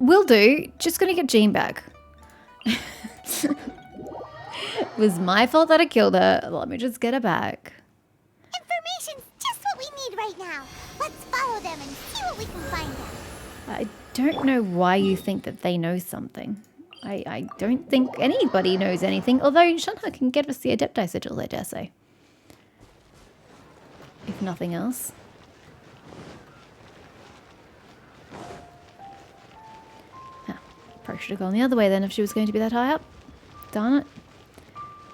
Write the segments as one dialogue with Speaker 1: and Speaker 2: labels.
Speaker 1: Will do. Just gonna get Jean back. It was my fault that I killed her. Let me just get her back.
Speaker 2: Information's just what we need right now. Let's follow them and see what we can find out.
Speaker 1: I don't know why you think that they know something. I don't think anybody knows anything, although Shenhe can get us the Adepti sigils, I dare say. If nothing else. Ah, probably should have gone the other way then if she was going to be that high up. Darn it.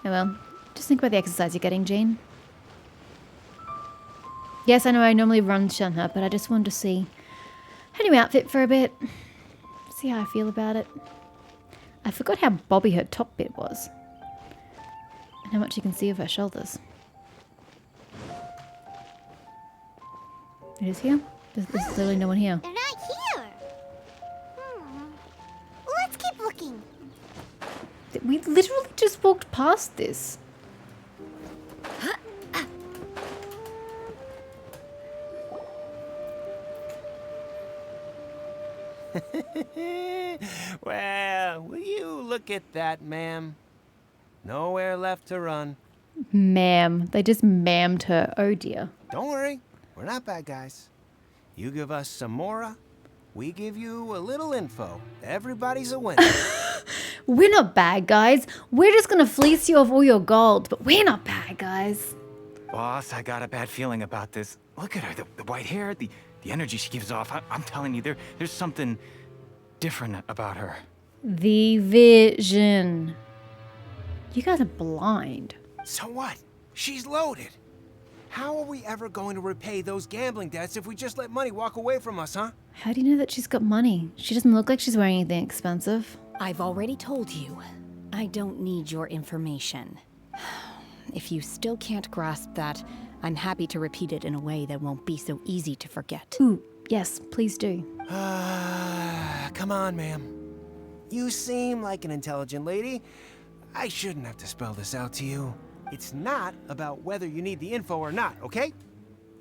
Speaker 1: Oh well. Just think about the exercise you're getting, Jean. Yes, I know I normally run Shenhe, but I just wanted to see her new outfit for a bit. See how I feel about it. I forgot how bobby her top bit was. And how much you can see of her shoulders. It is here? There's literally no one here.
Speaker 2: They're not here. Let's keep looking.
Speaker 1: We literally just walked past this.
Speaker 3: Well, will you look at that, ma'am? Nowhere left to run.
Speaker 1: Ma'am. They just ma'amed her. Oh dear.
Speaker 3: Don't worry, we're not bad guys. You give us some mora, we give you a little info. Everybody's a winner.
Speaker 1: We're not bad guys. We're just gonna fleece you of all your gold, but we're not bad guys.
Speaker 4: Boss, I got a bad feeling about this. Look at her, the white hair, the energy she gives off. I'm telling you, there's something different about her.
Speaker 1: The vision. You guys are blind.
Speaker 3: So what? She's loaded. How are we ever going to repay those gambling debts if we just let money walk away from us, huh?
Speaker 1: How do you know that she's got money? She doesn't look like she's wearing anything expensive.
Speaker 5: I've already told you. I don't need your information. If you still can't grasp that, I'm happy to repeat it in a way that won't be so easy to forget.
Speaker 1: Ooh, yes, please do.
Speaker 3: Come on, ma'am. You seem like an intelligent lady. I shouldn't have to spell this out to you. It's not about whether you need the info or not, okay?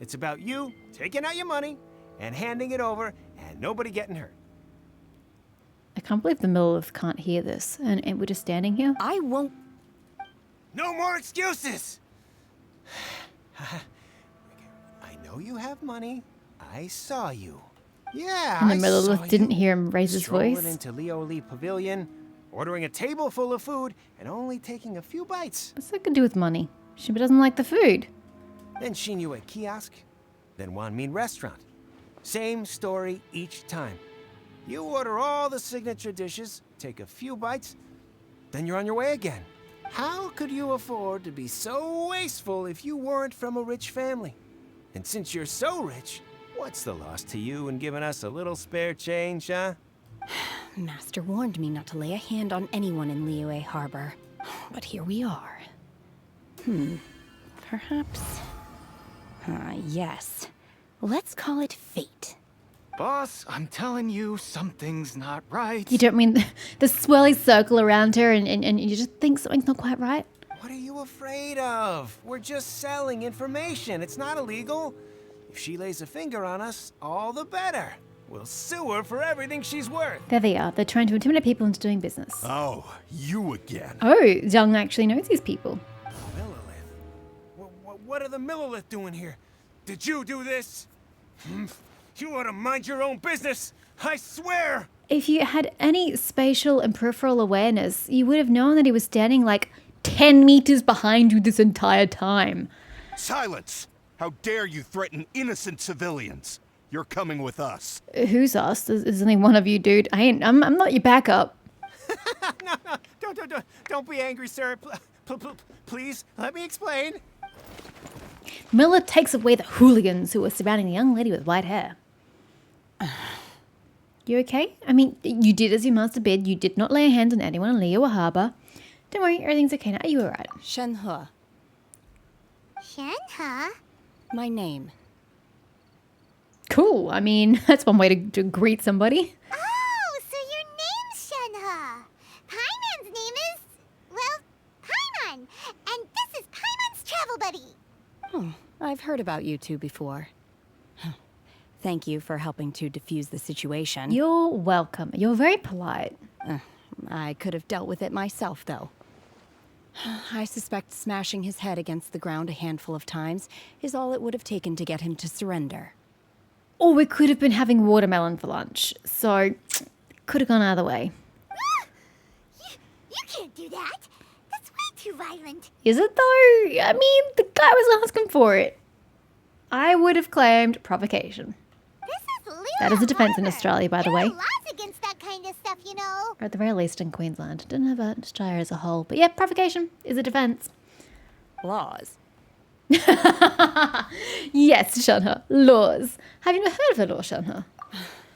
Speaker 3: It's about you taking out your money and handing it over and nobody getting hurt.
Speaker 1: I can't believe the Millith can't hear this, and we're just standing here.
Speaker 5: I won't.
Speaker 3: No more excuses! I know you have money. I saw you. Yeah,
Speaker 1: And the
Speaker 3: I saw
Speaker 1: Millith didn't
Speaker 3: you.
Speaker 1: hear him raise his
Speaker 3: Strolling
Speaker 1: voice.
Speaker 3: into Leo Lee Pavilion, ordering a table full of food, and only taking a few bites.
Speaker 1: What's that got to do with money? She doesn't like the food.
Speaker 3: Then Shinyu at kiosk, then Wanmin restaurant. Same story each time. You order all the signature dishes, take a few bites, then you're on your way again. How could you afford to be so wasteful if you weren't from a rich family? And since you're so rich, what's the loss to you in giving us a little spare change, huh?
Speaker 5: Master warned me not to lay a hand on anyone in Liyue Harbor. But here we are. Perhaps... yes. Let's call it fate.
Speaker 4: Boss, I'm telling you, something's not right.
Speaker 1: You don't mean the swirly circle around her and you just think something's not quite right?
Speaker 3: What are you afraid of? We're just selling information. It's not illegal. If she lays a finger on us, all the better. We'll sue her for everything she's worth.
Speaker 1: There they are. They're trying to intimidate people into doing business.
Speaker 6: Oh, you again.
Speaker 1: Oh, Zhang actually knows these people.
Speaker 3: Millilith? What are the Millilith doing here? Did you do this? You ought to mind your own business. I swear.
Speaker 1: If you had any spatial and peripheral awareness, you would have known that he was standing like 10 meters behind you this entire time.
Speaker 6: Silence! How dare you threaten innocent civilians? You're coming with us.
Speaker 1: Who's us? There's only one of you, dude. I'm not your backup.
Speaker 3: No, don't be angry, sir. Please, let me explain.
Speaker 1: Miller takes away the hooligans who were surrounding the young lady with white hair. You okay? I mean, you did as your master bid. You did not lay a hand on anyone in Liyue Harbor. Don't worry, everything's okay now. Are you alright?
Speaker 5: Shenhe,
Speaker 2: Shenhe?
Speaker 5: my name.
Speaker 1: Cool. I mean, that's one way to greet somebody.
Speaker 2: Oh, so your name's Shenhe. Paimon's name is, well, Paimon. And this is Paimon's travel buddy.
Speaker 5: Oh, I've heard about you two before. Thank you for helping to defuse the situation.
Speaker 1: You're welcome. You're very polite.
Speaker 5: I could have dealt with it myself, though. I suspect smashing his head against the ground a handful of times is all it would have taken to get him to surrender.
Speaker 1: Or we could have been having watermelon for lunch. So, could have gone either way.
Speaker 2: You can't do that. That's way too violent.
Speaker 1: Is it though? I mean, the guy was asking for it. I would have claimed provocation.
Speaker 2: This is Lunara
Speaker 1: That is a defense in
Speaker 2: Harbor.
Speaker 1: Australia, by the
Speaker 2: There
Speaker 1: way.
Speaker 2: are laws against that kind of stuff, you know.
Speaker 1: Or at the very least in Queensland. Don't know about Australia as a whole. But yeah, provocation is a defense.
Speaker 5: Laws?
Speaker 1: Yes, Shenhe. Laws. Have you not heard of a law, Shenhe?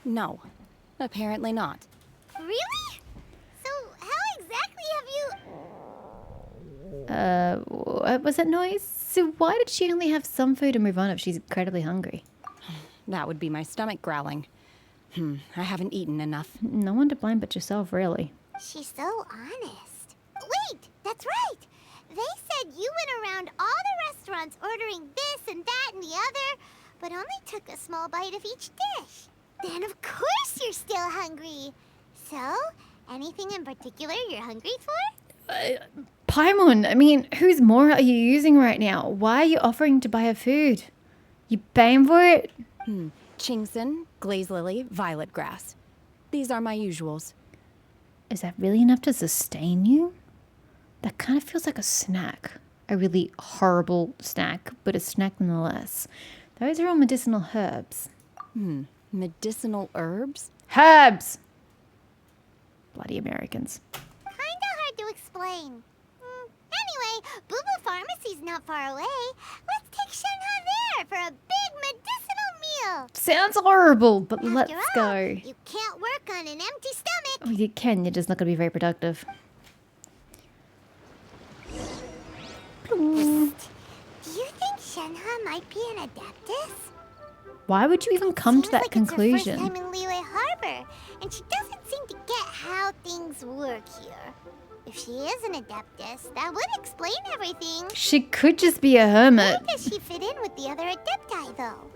Speaker 5: No. Apparently not.
Speaker 2: Really? So how exactly have you...
Speaker 1: What was that noise? So why did she only have some food and move on if she's incredibly hungry?
Speaker 5: That would be my stomach growling. I haven't eaten enough.
Speaker 1: No one to blame but yourself, really.
Speaker 2: She's so honest. Wait, that's right. They said you went around all the restaurants ordering this and that and the other, but only took a small bite of each dish. Then of course you're still hungry. So, anything in particular you're hungry for?
Speaker 1: Paimon, I mean, whose more are you using right now? Why are you offering to buy her food? You paying for it?
Speaker 5: Chingson, glaze lily, violet grass. These are my usuals.
Speaker 1: Is that really enough to sustain you? That kind of feels like a snack. A really horrible snack, but a snack nonetheless. Those are all medicinal herbs.
Speaker 5: Medicinal herbs?
Speaker 1: Herbs! Bloody Americans.
Speaker 2: Kinda hard to explain. Anyway, Booba Pharmacy's not far away. Let's take Shenhe there for a big medicinal meal.
Speaker 1: Sounds horrible, but let's
Speaker 2: After all,
Speaker 1: go.
Speaker 2: you can't work on an empty stomach.
Speaker 1: Oh, you can, you're just not going to be very productive.
Speaker 2: Do you think Shenhe might be an adeptus?
Speaker 1: Why would you even come to
Speaker 2: Seems
Speaker 1: that
Speaker 2: like it's her first
Speaker 1: conclusion?
Speaker 2: time in Liyue Harbor, and she doesn't seem to get how things work here. If she is an adeptus, that would explain everything.
Speaker 1: She could just be a hermit.
Speaker 2: Where does she fit in with the other adepti, though?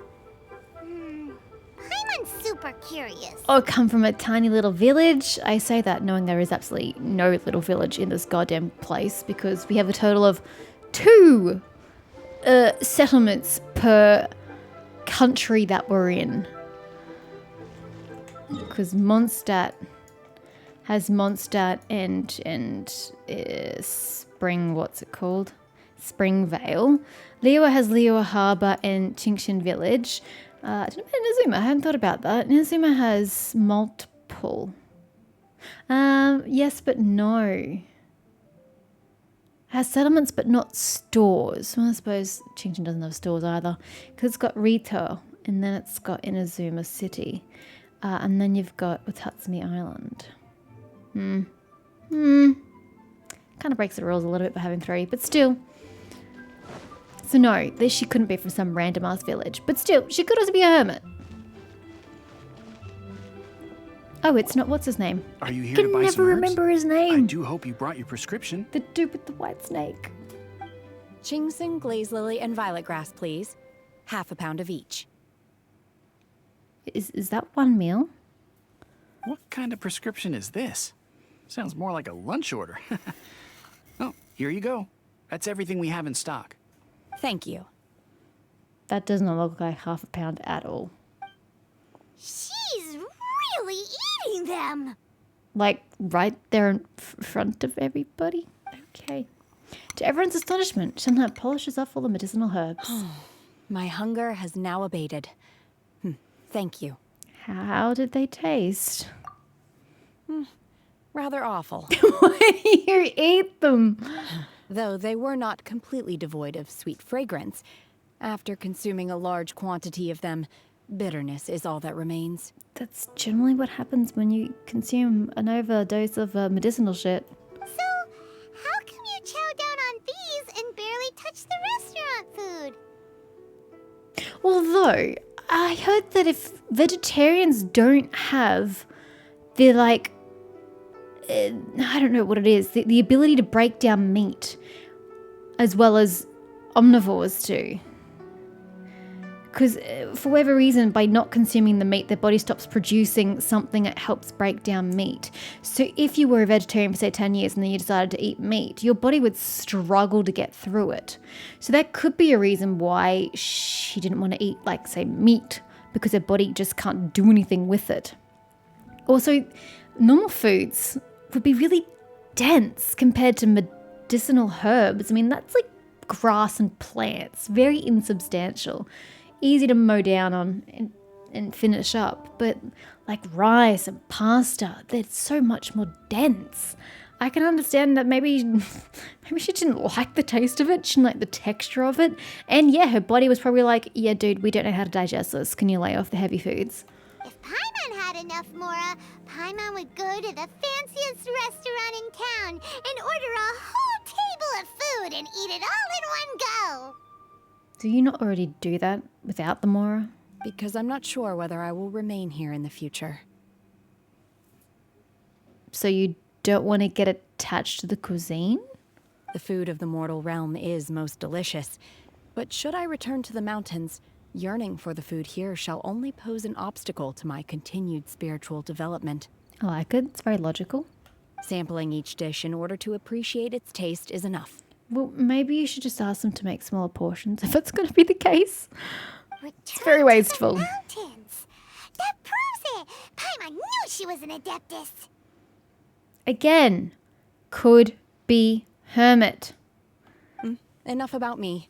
Speaker 2: Paimon's super curious.
Speaker 1: Or come from a tiny little village. I say that knowing there is absolutely no little village in this goddamn place because we have a total of 2 settlements per country that we're in. Because Mondstadt has Mondstadt and Spring, what's it called? Springvale. Liyue has Liyue Harbor and Genshin Village. I don't know about Inazuma. I hadn't thought about that. Inazuma has multiple. Yes, but no. Has settlements, but not stores. Well, I suppose Genshin doesn't have stores either, because it's got retail, and then it's got Inazuma City, and then you've got Watatsumi Island. Kind of breaks the rules a little bit by having 3, but still. So no, she couldn't be from some random ass village. But still, she could also be a hermit. Oh, it's not, what's his name?
Speaker 7: Are you here
Speaker 1: I
Speaker 7: to
Speaker 1: can
Speaker 7: buy
Speaker 1: never
Speaker 7: some herbs?
Speaker 1: remember his
Speaker 7: I
Speaker 1: name.
Speaker 7: do hope you brought your prescription.
Speaker 1: The dude with the white snake.
Speaker 5: Chingson, glaze lily, and violet grass, please. Half a pound of each.
Speaker 1: Is that one meal?
Speaker 7: What kind of prescription is this? Sounds more like a lunch order. Oh, here you go. That's everything we have in stock.
Speaker 5: Thank you.
Speaker 1: That does not look like half a pound at all.
Speaker 2: She's really eating them.
Speaker 1: Like right there in front of everybody. Okay. To everyone's astonishment, Shenhe polishes off all the medicinal herbs.
Speaker 5: My hunger has now abated. Thank you.
Speaker 1: How did they taste?
Speaker 5: Rather awful.
Speaker 1: Why do you eat them?
Speaker 5: Though they were not completely devoid of sweet fragrance. After consuming a large quantity of them, bitterness is all that remains.
Speaker 1: That's generally what happens when you consume an overdose of medicinal shit.
Speaker 2: So, how come you chow down on these and barely touch the restaurant food?
Speaker 1: Although, I heard that if vegetarians don't have the, like, I don't know what it is, the ability to break down meat, as well as omnivores do. Because for whatever reason, by not consuming the meat, their body stops producing something that helps break down meat. So if you were a vegetarian for say 10 years and then you decided to eat meat, your body would struggle to get through it. So that could be a reason why she didn't want to eat, like, say, meat, because her body just can't do anything with it. Also, normal foods would be really dense compared to medicinal herbs. I mean, that's like grass and plants, very insubstantial, easy to mow down on and finish up. But like rice and pasta, they're so much more dense. I can understand that maybe she didn't like the taste of it, she didn't like the texture of it. And yeah, her body was probably like, yeah, dude, we don't know how to digest this. Can you lay off the heavy foods?
Speaker 2: If Paimon had enough Mora, Paimon would go to the fanciest restaurant in town and order a whole table of food and eat it all in one go.
Speaker 1: Do you not already do that without the Mora?
Speaker 5: Because I'm not sure whether I will remain here in the future.
Speaker 1: So you don't want to get attached to the cuisine?
Speaker 5: The food of the mortal realm is most delicious, but should I return to the mountains, yearning for the food here shall only pose an obstacle to my continued spiritual development.
Speaker 1: I like it. It's very logical.
Speaker 5: Sampling each dish in order to appreciate its taste is enough.
Speaker 1: Well, maybe you should just ask them to make smaller portions if it's going to be the case.
Speaker 2: It's
Speaker 1: very wasteful.
Speaker 2: Mountains. That proves it. Paimon knew she was an adeptus.
Speaker 1: Again, could be hermit.
Speaker 5: Enough about me.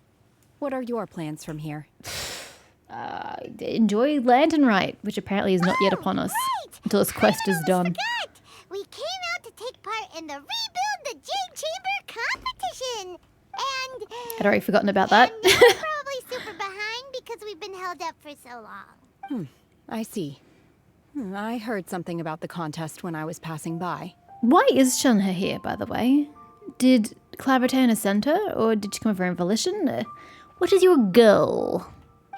Speaker 5: What are your plans from here?
Speaker 1: Enjoy Lantern Rite, which apparently is not yet upon us until this quest is done.
Speaker 2: Forgot. We came out to take part in the Rebuild the Jade Chamber competition. And
Speaker 1: I'd already forgotten about that.
Speaker 2: and we're probably super behind because we've been held up for so long.
Speaker 5: I see. I heard something about the contest when I was passing by.
Speaker 1: Why is Shenhe here, by the way? Did Clabbertana send her, or did she come of her own volition? What is your goal?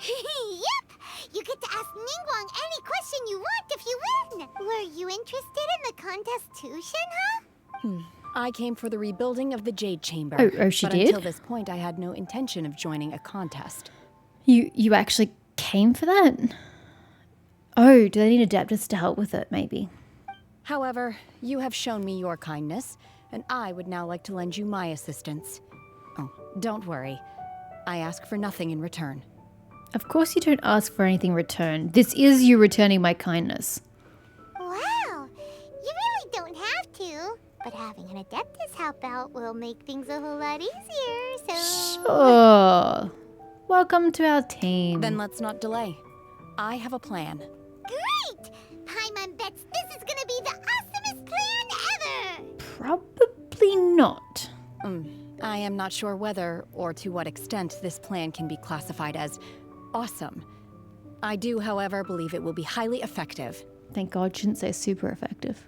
Speaker 2: Yep! You get to ask Ningguang any question you want if you win! Were you interested in the contest too, Shenhe?
Speaker 5: I came for the rebuilding of the Jade Chamber.
Speaker 1: Oh, she
Speaker 5: but
Speaker 1: did?
Speaker 5: until this point, I had no intention of joining a contest.
Speaker 1: You actually came for that? Oh, do they need adeptus to help with it, maybe?
Speaker 5: However, you have shown me your kindness, and I would now like to lend you my assistance. Oh, don't worry. I ask for nothing in return.
Speaker 1: Of course you don't ask for anything in return. This is you returning my kindness.
Speaker 2: Wow! You really don't have to. But having an adeptus help out will make things a whole lot easier, so...
Speaker 1: Sure. Welcome to our team.
Speaker 5: Then let's not delay. I have a plan.
Speaker 2: Great! Paimon bets this is gonna be the awesomest plan ever!
Speaker 1: Probably not.
Speaker 5: I am not sure whether or to what extent this plan can be classified as awesome. I do, however, believe it will be highly effective.
Speaker 1: Thank God she didn't say super effective.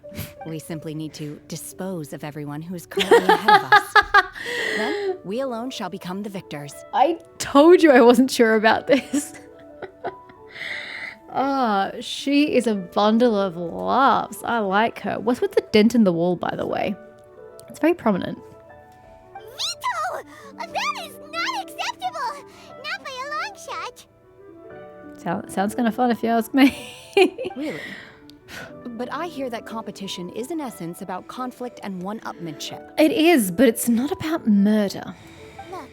Speaker 5: We simply need to dispose of everyone who is currently ahead of us. Then, we alone shall become the victors.
Speaker 1: I told you I wasn't sure about this. She is a bundle of laughs. I like her. What's with the dent in the wall, by the way? It's very prominent.
Speaker 2: Vito! That is not acceptable! Not by a long shot.
Speaker 1: Sounds kind of fun if you ask me.
Speaker 5: Really? But I hear that competition is in essence about conflict and one-upmanship.
Speaker 1: It is, but it's not about murder.
Speaker 2: Look,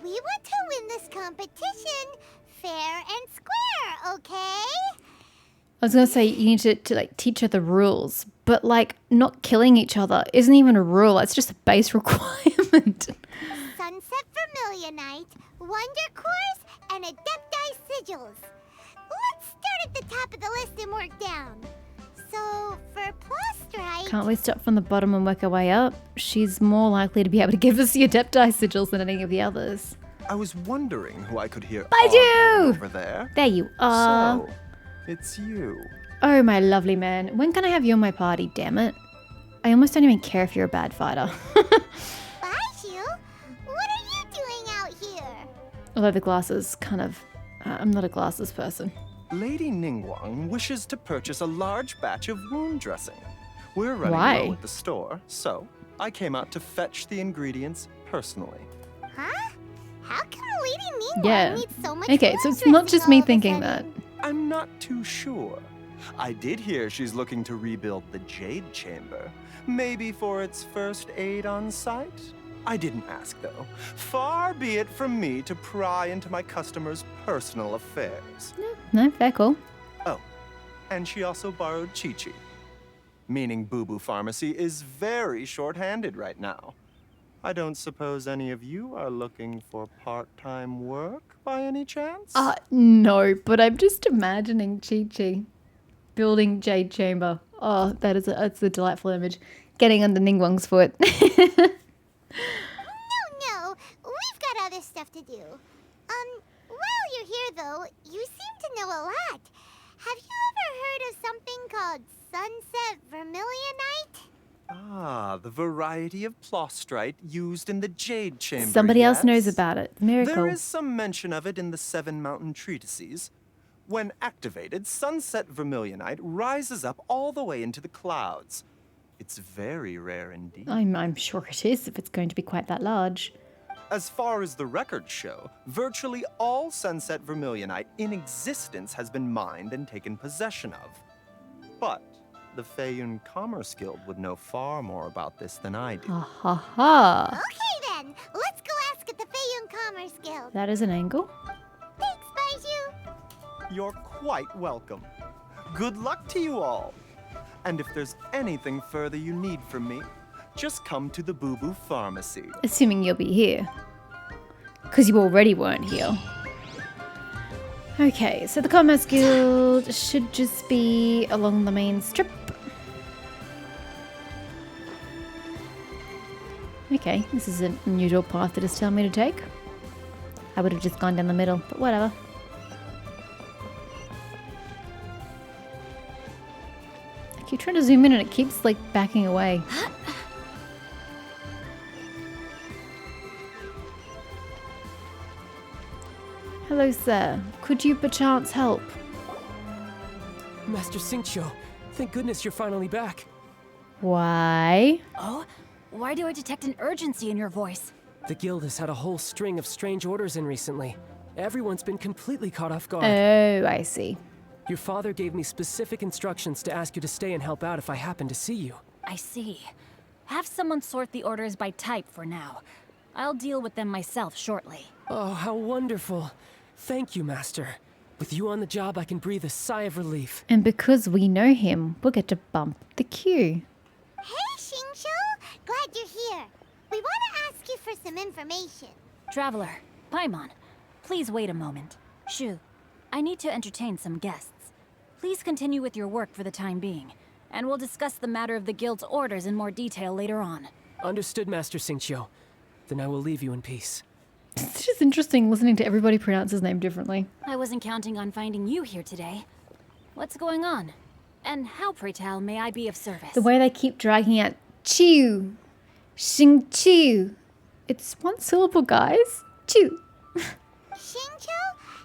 Speaker 2: we want to win this competition fair and square, okay?
Speaker 1: I was going to say you need to like teach her the rules, but like not killing each other isn't even a rule. It's just a base requirement.
Speaker 2: Sunset Vermilionite, Wonder Cores, and Adepti Sigils. Let's start at the top of the list and work down. So, for Plustrite...
Speaker 1: Can't we start from the bottom and work our way up? She's more likely to be able to give us the Adepti sigils than any of the others.
Speaker 8: I was wondering who I could hear
Speaker 1: Baidu!
Speaker 8: over there.
Speaker 1: There you are.
Speaker 8: So, it's you.
Speaker 1: Oh, my lovely man. When can I have you on my party, damn it? I almost don't even care if you're a bad fighter.
Speaker 2: Baiju? What are you doing out here?
Speaker 1: Although the glasses kind of... I'm not a glasses person.
Speaker 8: Lady Ningguang wishes to purchase a large batch of wound dressing. We're running
Speaker 1: Why?
Speaker 8: low at the store, so I came out to fetch the ingredients personally.
Speaker 2: Huh? How can Lady Ningguang
Speaker 1: Yeah.
Speaker 2: need so much
Speaker 1: Okay, so it's not just me thinking that.
Speaker 8: I'm not too sure. I did hear she's looking to rebuild the Jade Chamber. Maybe for its first aid on site? I didn't ask, though. Far be it from me to pry into my customers' personal affairs.
Speaker 1: No, fair call.
Speaker 8: Oh, and she also borrowed Chi-Chi. Meaning Boo Boo Pharmacy is very short-handed right now. I don't suppose any of you are looking for part-time work by any chance?
Speaker 1: No, but I'm just imagining Chi-Chi building Jade Chamber. Oh, that's a delightful image. Getting under Ningguang's foot.
Speaker 2: No, we've got other stuff to do. While you're here though, you seem to know a lot. Have you ever heard of something called sunset vermilionite?
Speaker 8: Ah, the variety of plostrite used in the Jade Chamber.
Speaker 1: Somebody else knows
Speaker 8: yes.
Speaker 1: about it. Miracle.
Speaker 8: There is some mention of it in the Seven Mountain Treatises. When activated, sunset vermilionite rises up all the way into the clouds. It's very rare indeed.
Speaker 1: I'm sure it is if it's going to be quite that large.
Speaker 8: As far as the records show, virtually all sunset vermilionite in existence has been mined and taken possession of. But the Feiyun Commerce Guild would know far more about this than I do.
Speaker 1: Ha ha ha.
Speaker 2: Okay then, let's go ask at the Feiyun Commerce Guild.
Speaker 1: That is an angle.
Speaker 2: Thanks, Baiju.
Speaker 8: You're quite welcome. Good luck to you all. And if there's anything further you need from me, just come to the Boo Boo Pharmacy.
Speaker 1: Assuming you'll be here. Because you already weren't here. Okay, so the Commerce Guild should just be along the main strip. Okay, this is an unusual path that it's telling me to take. I would have just gone down the middle, but whatever. I keep trying to zoom in and it keeps like backing away. Hello, sir. Could you perchance help?
Speaker 9: Master Xingqiu, thank goodness you're finally back.
Speaker 1: Why?
Speaker 10: Oh? Why do I detect an urgency in your voice?
Speaker 9: The guild has had a whole string of strange orders in recently. Everyone's been completely caught off guard.
Speaker 1: Oh, I see.
Speaker 9: Your father gave me specific instructions to ask you to stay and help out if I happen to see you.
Speaker 10: I see. Have someone sort the orders by type for now. I'll deal with them myself shortly.
Speaker 9: Oh, how wonderful. Thank you, Master. With you on the job, I can breathe a sigh of relief.
Speaker 1: And because we know him, we'll get to bump the queue.
Speaker 2: Hey, Xingqiu! Glad you're here. We want to ask you for some information.
Speaker 10: Traveler, Paimon, please wait a moment. Shu, I need to entertain some guests. Please continue with your work for the time being, and we'll discuss the matter of the guild's orders in more detail later on.
Speaker 9: Understood, Master Xingqiu. Then I will leave you in peace.
Speaker 1: It's just interesting listening to everybody pronounce his name differently.
Speaker 10: I wasn't counting on finding you here today. What's going on? And how, pray tell, may I be of service?
Speaker 1: The way they keep dragging out Chiu, Xingqiu. It's one syllable, guys. Chiu.
Speaker 2: Xingqiu,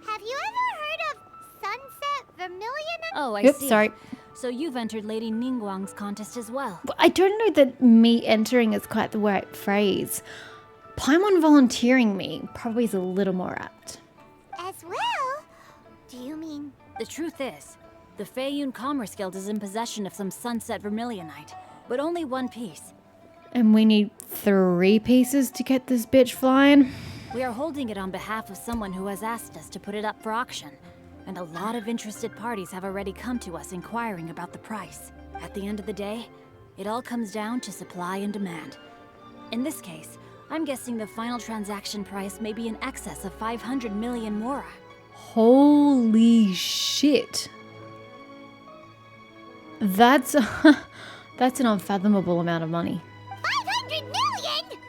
Speaker 2: have you ever heard of sunset vermilionite?
Speaker 10: Oh, I
Speaker 1: Oops,
Speaker 10: see.
Speaker 1: sorry.
Speaker 10: So you've entered Lady Ningguang's contest as well.
Speaker 1: I don't know that me entering is quite the right phrase. Paimon volunteering me probably is a little more apt.
Speaker 2: As well? Do you mean...
Speaker 10: The truth is, the Feiyun Commerce Guild is in possession of some sunset vermilionite, but only one piece.
Speaker 1: And we need 3 pieces to get this bitch flying.
Speaker 10: We are holding it on behalf of someone who has asked us to put it up for auction, and a lot of interested parties have already come to us inquiring about the price. At the end of the day, it all comes down to supply and demand. In this case, I'm guessing the final transaction price may be in excess of 500 million mora.
Speaker 1: Holy shit. That's that's an unfathomable amount of money.
Speaker 2: 500 million?!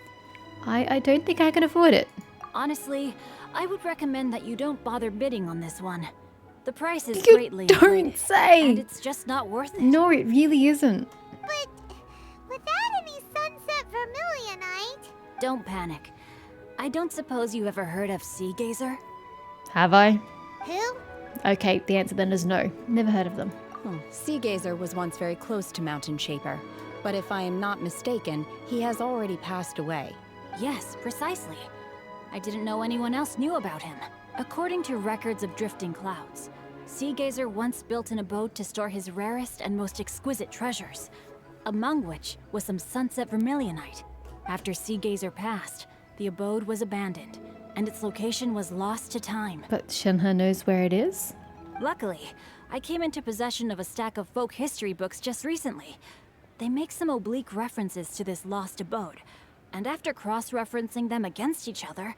Speaker 1: I don't think I can afford it.
Speaker 10: Honestly, I would recommend that you don't bother bidding on this one. The price is
Speaker 1: You
Speaker 10: greatly
Speaker 1: don't
Speaker 10: inflated,
Speaker 1: say.
Speaker 10: and it's just not worth it.
Speaker 1: No, it really isn't.
Speaker 2: But without any sunset vermilionite...
Speaker 10: Don't panic. I don't suppose you ever heard of Sea Gazer?
Speaker 1: Have I?
Speaker 2: Who?
Speaker 1: Okay, the answer then is no. Never heard of them.
Speaker 5: Sea Gazer was once very close to Mountain Shaper, but if I am not mistaken, he has already passed away.
Speaker 10: Yes, precisely. I didn't know anyone else knew about him. According to records of drifting clouds, Seagazer once built an abode to store his rarest and most exquisite treasures, among which was some sunset vermilionite. After Seagazer passed, the abode was abandoned, and its location was lost to time.
Speaker 1: But Shenhe knows where it is?
Speaker 10: Luckily, I came into possession of a stack of folk history books just recently. They make some oblique references to this lost abode, and after cross-referencing them against each other,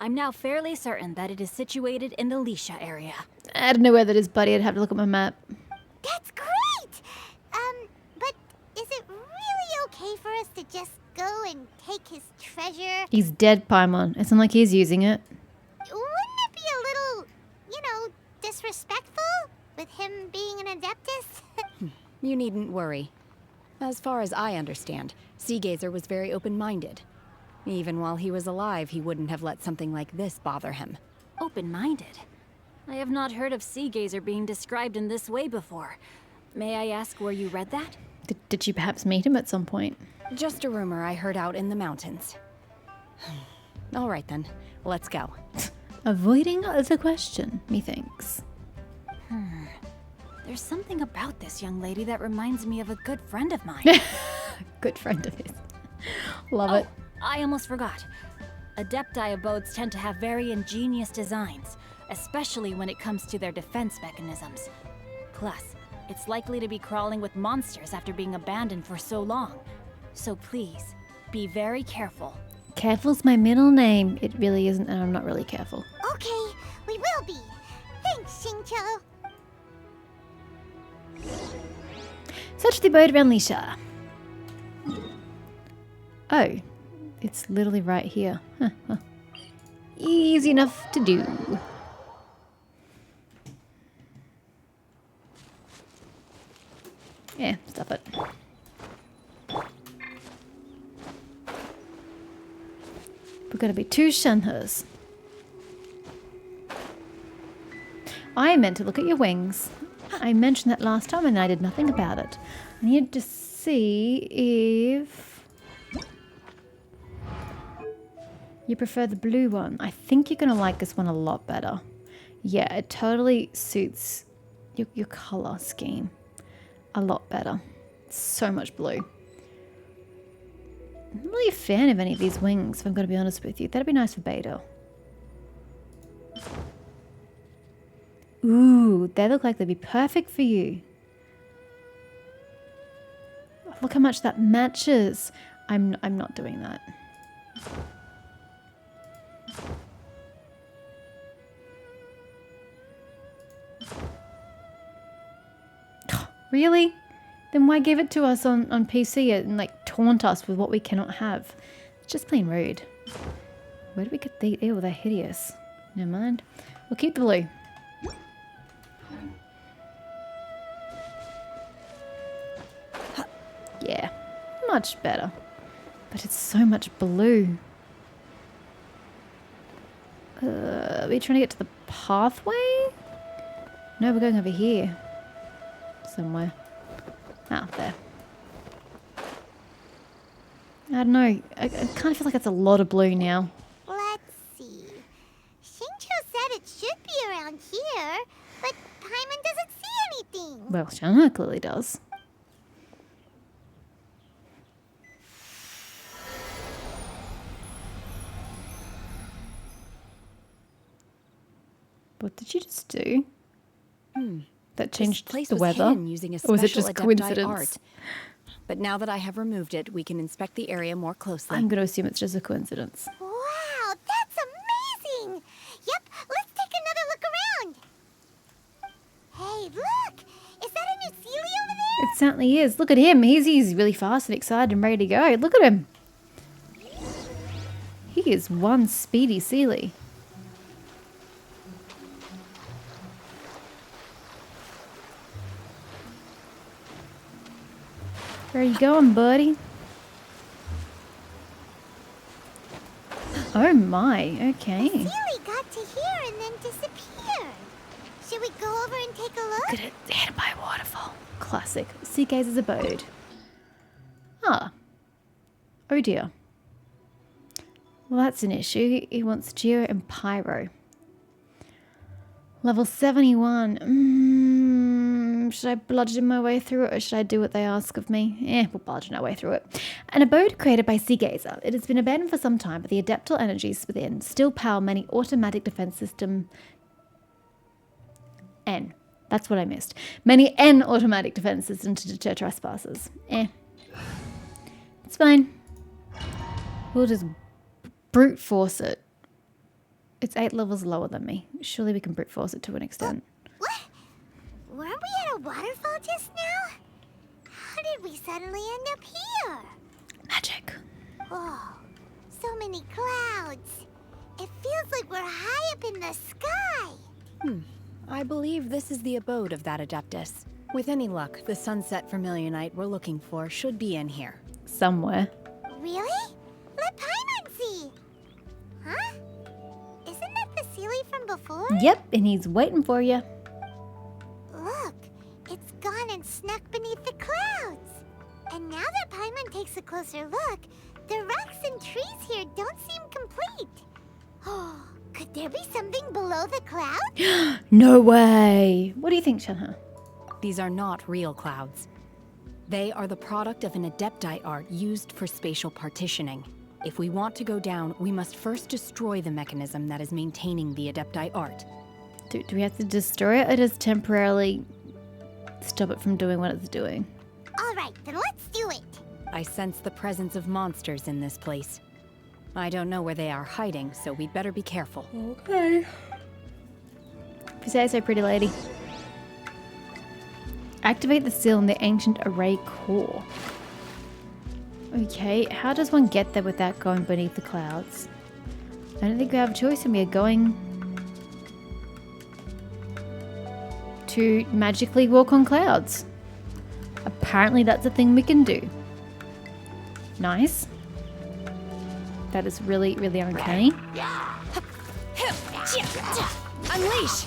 Speaker 10: I'm now fairly certain that it is situated in the Lisha area.
Speaker 1: I don't know where that is, buddy. I'd have to look at my map.
Speaker 2: That's great! But is it really okay for us to just go and take his treasure?
Speaker 1: He's dead, Paimon. It's not like he's using it.
Speaker 2: Wouldn't it be a little, disrespectful with him being an Adeptus?
Speaker 5: You needn't worry. As far as I understand, Seagazer was very open-minded. Even while he was alive, he wouldn't have let something like this bother him.
Speaker 10: Open-minded? I have not heard of Seagazer being described in this way before. May I ask where you read that?
Speaker 1: Did you perhaps meet him at some point?
Speaker 5: Just a rumor I heard out in the mountains. All right then, let's go.
Speaker 1: Avoiding the question, methinks.
Speaker 10: There's something about this young lady that reminds me of a good friend of mine.
Speaker 1: Good friend of his. Love it.
Speaker 10: I almost forgot. Adepti abodes tend to have very ingenious designs, especially when it comes to their defense mechanisms. Plus, it's likely to be crawling with monsters after being abandoned for so long. So please, be very careful.
Speaker 1: Careful's my middle name. It really isn't, and I'm not really careful.
Speaker 2: Okay, we will be. Thanks, Xingqiu.
Speaker 1: Search the abode around Lisha. Oh, it's literally right here. Huh. Easy enough to do. Yeah, stop it. We're gonna be 2 Shenhes. I meant to look at your wings. I mentioned that last time and I did nothing about it. I need to see if you prefer the blue one. I think you're gonna like this one a lot better. Yeah, it totally suits your color scheme a lot better. So much blue. I'm not really a fan of any of these wings, if I'm gonna be honest with you. That'd be nice for Beta. Ooh, they look like they'd be perfect for you. Look how much that matches. I'm not doing that. Really? Then why give it to us on PC and like taunt us with what we cannot have? It's just plain rude. Where do we get these? Ew, they're hideous. Never mind. We'll keep the blue. Yeah, much better. But it's so much blue. Are we trying to get to the pathway? No, we're going over here. Somewhere. Ah, there. I don't know. I kind of feel like it's a lot of blue now.
Speaker 2: Let's see. Xingqiu said it should be around here, but Paimon doesn't see anything.
Speaker 1: Well, Shenhe clearly does. What did you just do? That changed
Speaker 5: This place
Speaker 1: the
Speaker 5: was
Speaker 1: weather?
Speaker 5: hidden using a
Speaker 1: Or was it
Speaker 5: special
Speaker 1: just
Speaker 5: Adepti
Speaker 1: coincidence?
Speaker 5: art. But now that I have removed it, we can inspect the area more closely.
Speaker 1: I'm going to assume it's just a coincidence.
Speaker 2: Wow, that's amazing! Yep, let's take another look around. Hey, look! Is that a new Sealy over there?
Speaker 1: It certainly is. Look at him. He's really fast and excited and ready to go. Look at him. He is one speedy Sealy. Where are you going, buddy? Oh my, okay.
Speaker 2: Sealy got to here and then disappeared. Should we go over and take a look?
Speaker 1: Look at it, hidden by a waterfall. Classic. Seagazer's abode. Ah. Oh dear. Well, that's an issue. He wants Geo and Pyro. Level 71. Should I bludgeon my way through it, or should I do what they ask of me? We'll bludgeon our way through it. An abode created by Seagazer. It has been abandoned for some time, but the adeptal energies within still power many automatic defense system... N. That's what I missed. Many N automatic defense systems to deter trespassers. It's fine. We'll just brute force it. It's 8 levels lower than me. Surely we can brute force it to an extent.
Speaker 2: What? Weren't we at a waterfall just now? How did we suddenly end up here?
Speaker 1: Magic.
Speaker 2: Oh, so many clouds. It feels like we're high up in the sky.
Speaker 5: I believe this is the abode of that Adeptus. With any luck, the sunset vermilionite we're looking for should be in here.
Speaker 1: Somewhere.
Speaker 2: Really? Let Paimon see. Huh? Isn't that the Sealy from before?
Speaker 1: Yep, and he's waiting for you.
Speaker 2: Look, it's gone and snuck beneath the clouds. And now that Paimon takes a closer look, the rocks and trees here don't seem complete. Oh, could there be something below the clouds?
Speaker 1: No way. What do you think, Shenhe?
Speaker 5: These are not real clouds. They are the product of an adepti art used for spatial partitioning. If we want to go down, we must first destroy the mechanism that is maintaining the adepti art.
Speaker 1: Do we have to destroy it, or just temporarily stop it from doing what it's doing?
Speaker 2: All right, then let's do it.
Speaker 5: I sense the presence of monsters in this place. I don't know where they are hiding, so we'd better be careful.
Speaker 1: Okay. If you say so, pretty lady. Activate the seal in the ancient array core. Okay, how does one get there without going beneath the clouds? I don't think we have a choice, and we are going to magically walk on clouds. Apparently that's a thing we can do. Nice. That is really, really uncanny.
Speaker 10: Unleash!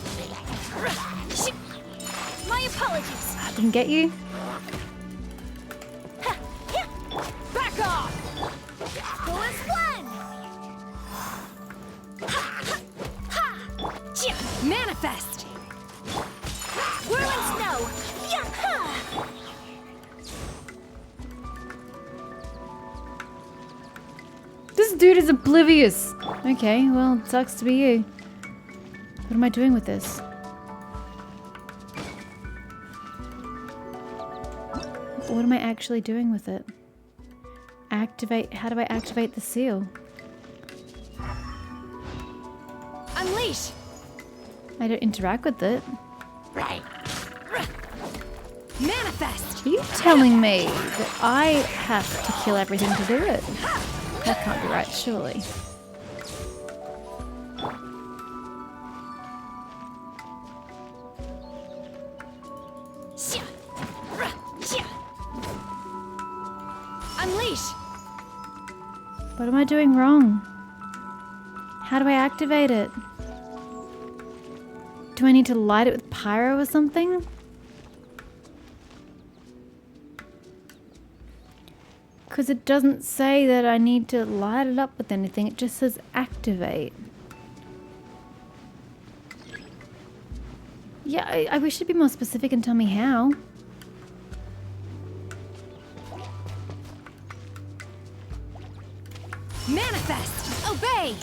Speaker 10: My apologies.
Speaker 1: Didn't get you?
Speaker 10: Back off! Go as one! Manifest! Whirling snow!
Speaker 1: This dude is oblivious. Okay, well, it sucks to be you. What am I doing with this? What am I actually doing with it? Activate. How do I activate the seal?
Speaker 10: Unleash!
Speaker 1: I don't interact with it.
Speaker 10: Manifest!
Speaker 1: Are you telling me that I have to kill everything to do it? That can't be right, surely.
Speaker 10: Unleash!
Speaker 1: What am I doing wrong? How do I activate it? Do I need to light it with pyro or something? Because it doesn't say that I need to light it up with anything. It just says activate. Yeah, I wish it'd be more specific and tell me how.
Speaker 10: Manifest! Obey!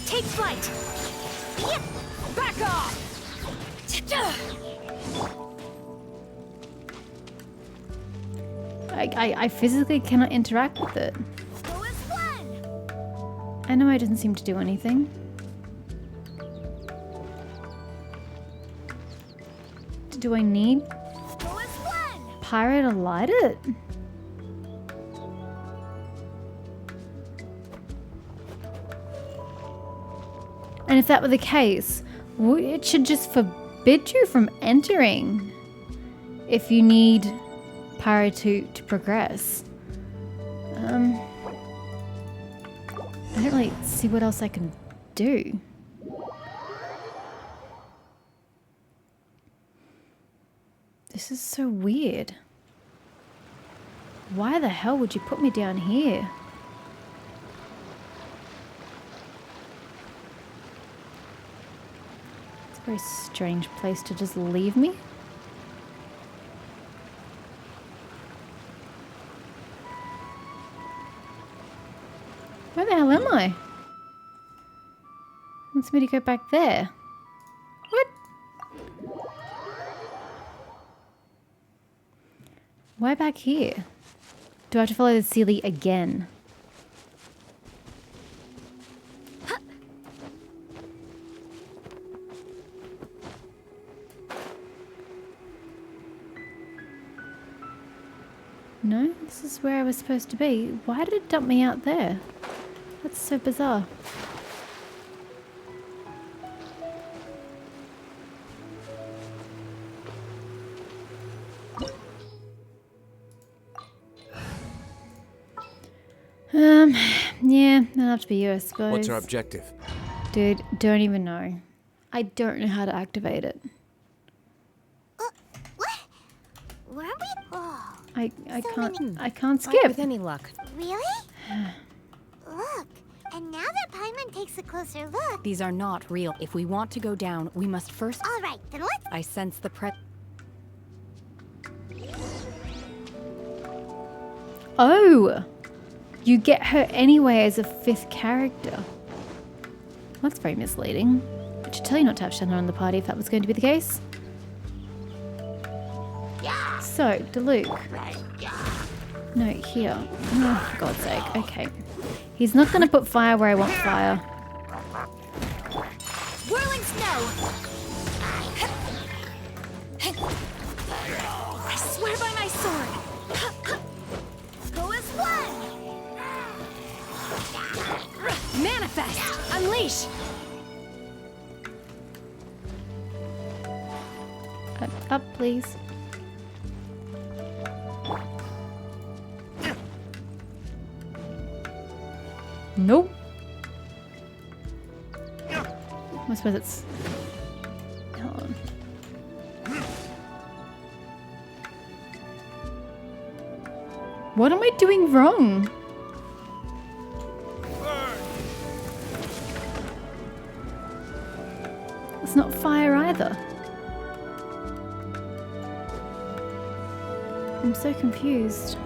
Speaker 10: Take flight! Back off!
Speaker 1: I physically cannot interact with it.
Speaker 2: Go as one.
Speaker 1: I know it doesn't seem to do anything. Do I need
Speaker 2: Go as one.
Speaker 1: pyro to light it? And if that were the case, it should just forbid you from entering if you need pyro to progress. I don't really see what else I can do. This is so weird. Why the hell would you put me down here? a very strange place to just leave me. Where the hell am I? Wants me to go back there. What? Why back here? Do I have to follow the Sealy again? No, this is where I was supposed to be. Why did it dump me out there? That's so bizarre. Yeah, that'll have to be you, I suppose.
Speaker 3: What's our objective?
Speaker 1: Dude, don't even know. I don't know how to activate it.
Speaker 2: What? Were we? Oh,
Speaker 1: I can't
Speaker 5: Not
Speaker 1: skip.
Speaker 5: with any luck.
Speaker 2: really? Look, and now that Paimon takes a closer look.
Speaker 5: These are not real. If we want to go down, we must first...
Speaker 2: All right, then let's.
Speaker 5: I sense the
Speaker 1: Oh! You get her anyway as a 5th character. That's very misleading. I should tell you not to have Shenhe on the party if that was going to be the case. So, Diluc. No, here. Oh, for God's sake. Okay. He's not going to put fire where I want fire.
Speaker 2: Whirling snow. I swear by my sword. Go as one.
Speaker 5: Manifest! Unleash!
Speaker 1: Up, please. Nope. I suppose it's... Hold on. What am I doing wrong? It's not fire either. I'm so confused.